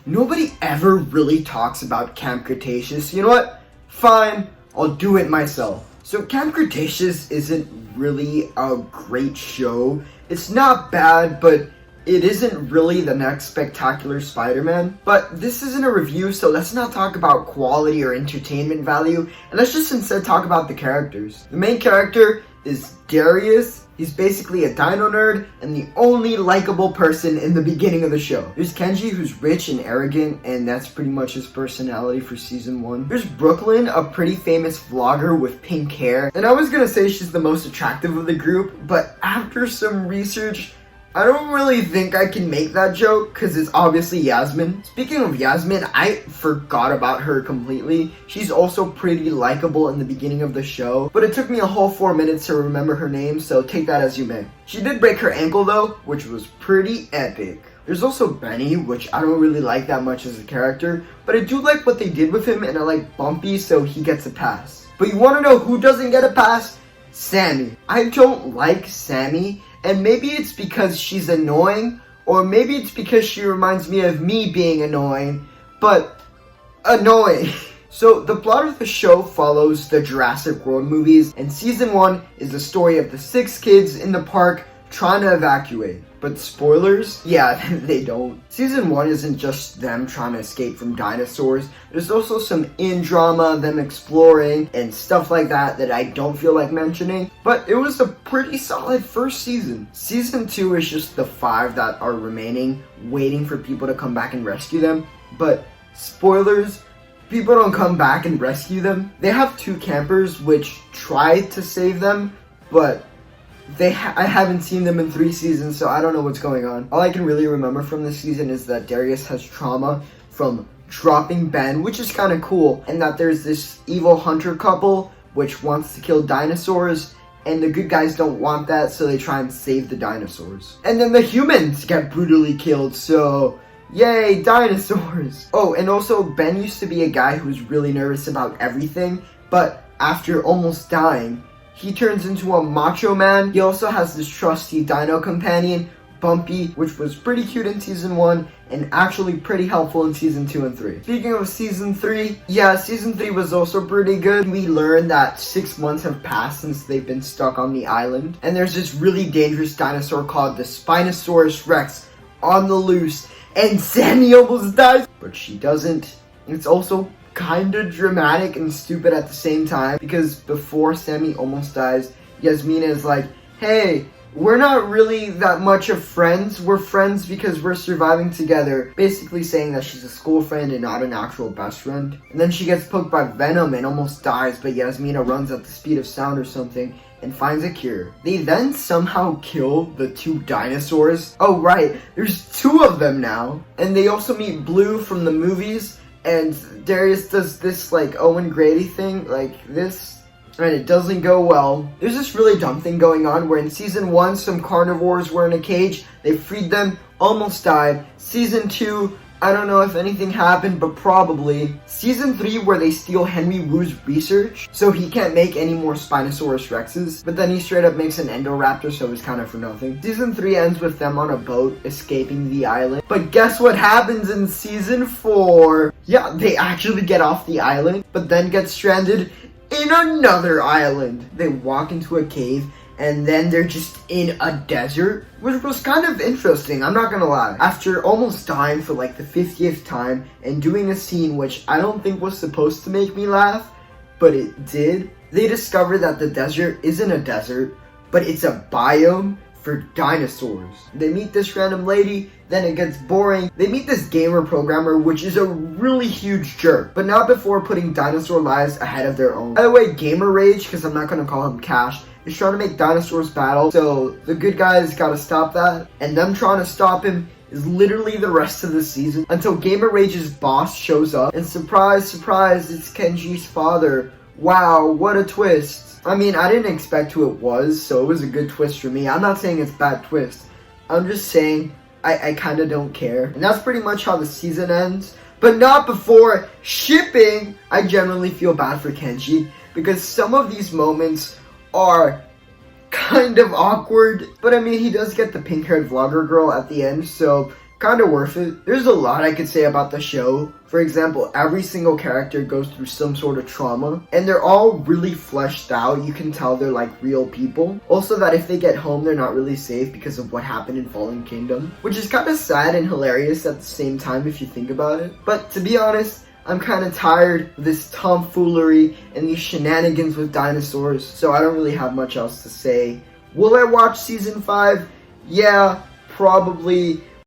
Nobody ever really talks about Camp Cretaceous. You know what? Fine, I'll do it myself. So Camp Cretaceous isn't really a great show. It's not bad, but it isn't really the next spectacular Spider-Man. But this isn't a review, so let's not talk about quality or entertainment value, and let's just instead talk about the characters. The main character is Darius. He's basically a dino nerd and the only likable person in the beginning of the show. There's Kenji, who's rich and arrogant, and that's pretty much his personality for season 1. There's Brooklyn, a pretty famous vlogger with pink hair. And I was gonna say she's the most attractive of the group, but after some research, I don't really think I can make that joke because it's obviously Yasmin. Speaking of Yasmin, I forgot about her completely. She's also pretty likable in the beginning of the show, but it took me a whole 4 minutes to remember her name, so take that as you may. She did break her ankle though, which was pretty epic. There's also Benny, which I don't really like that much as a character, but I do like what they did with him, and I like Bumpy, so he gets a pass. But you want to know who doesn't get a pass? Sammy. I don't like Sammy. And maybe it's because she's annoying, or maybe it's because she reminds me of me being annoying, but annoying. So the plot of the show follows the Jurassic World movies, and season 1 is the story of the 6 kids in the park trying to evacuate. But spoilers? Yeah, they don't. Season 1 isn't just them trying to escape from dinosaurs. There's also some in-drama, them exploring, and stuff like that I don't feel like mentioning. But it was a pretty solid first season. Season 2 is just the 5 that are remaining, waiting for people to come back and rescue them. But spoilers, people don't come back and rescue them. They have 2 campers which tried to save them, but I haven't seen them in 3 seasons, so I don't know what's going on. All I can really remember from this season is that Darius has trauma from dropping Ben, which is kind of cool, and that there's this evil hunter couple which wants to kill dinosaurs, and the good guys don't want that, so they try and save the dinosaurs. And then the humans get brutally killed, so yay, dinosaurs! Oh, and also Ben used to be a guy who's really nervous about everything, but after almost dying, he turns into a macho man. He also has this trusty dino companion, Bumpy, which was pretty cute in season 1 and actually pretty helpful in season 2 and 3. Speaking of season 3, yeah, season 3 was also pretty good. We learned that 6 months have passed since they've been stuck on the island, and there's this really dangerous dinosaur called the Spinosaurus Rex on the loose, and Sammy almost dies, but she doesn't. It's also kind of dramatic and stupid at the same time, because before Sammy almost dies, Yasmina is like, hey, we're not really that much of friends, we're friends because we're surviving together, basically saying that she's a school friend and not an actual best friend. And then she gets poked by Venom and almost dies, but Yasmina runs at the speed of sound or something and finds a cure. They then somehow kill the 2 dinosaurs. Oh right, there's 2 of them now. And they also meet Blue from the movies, and Darius does this like Owen Grady thing, like this, and it doesn't go well. There's this really dumb thing going on where in season 1 some carnivores were in a cage, they freed them, almost died. Season 2, I don't know if anything happened, but probably. Season 3 where they steal Henry Wu's research, so he can't make any more Spinosaurus Rexes, but then he straight up makes an Endoraptor, so it's kind of for nothing. Season 3 ends with them on a boat escaping the island, but guess what happens in season 4? Yeah, they actually get off the island, but then get stranded in another island. They walk into a cave, and then they're just in a desert, which was kind of interesting, I'm not gonna lie. After almost dying for like the 50th time and doing a scene which I don't think was supposed to make me laugh, but it did, they discover that the desert isn't a desert, but it's a biome for dinosaurs. They meet this random lady, then it gets boring. They meet this gamer programmer, which is a really huge jerk, but not before putting dinosaur lives ahead of their own. By the way, Gamer Rage, because I'm not gonna call him Cash, is trying to make dinosaurs battle, so the good guys gotta stop that, and them trying to stop him is literally the rest of the season, until Gamer Rage's boss shows up, and surprise, surprise, it's Kenji's father. Wow, what a twist. I mean, I didn't expect who it was, so it was a good twist for me. I'm not saying it's a bad twist. I'm just saying I kind of don't care. And that's pretty much how the season ends. But not before shipping. I generally feel bad for Kenji, because some of these moments are kind of awkward. But I mean, he does get the pink-haired vlogger girl at the end, so kind of worth it. There's a lot I could say about the show. For example, every single character goes through some sort of trauma, and they're all really fleshed out. You can tell they're like real people. Also, that if they get home, they're not really safe because of what happened in Fallen Kingdom, which is kind of sad and hilarious at the same time if you think about it. But to be honest, I'm kind of tired of this tomfoolery and these shenanigans with dinosaurs, so I don't really have much else to say. Will I watch season 5? Yeah, probably.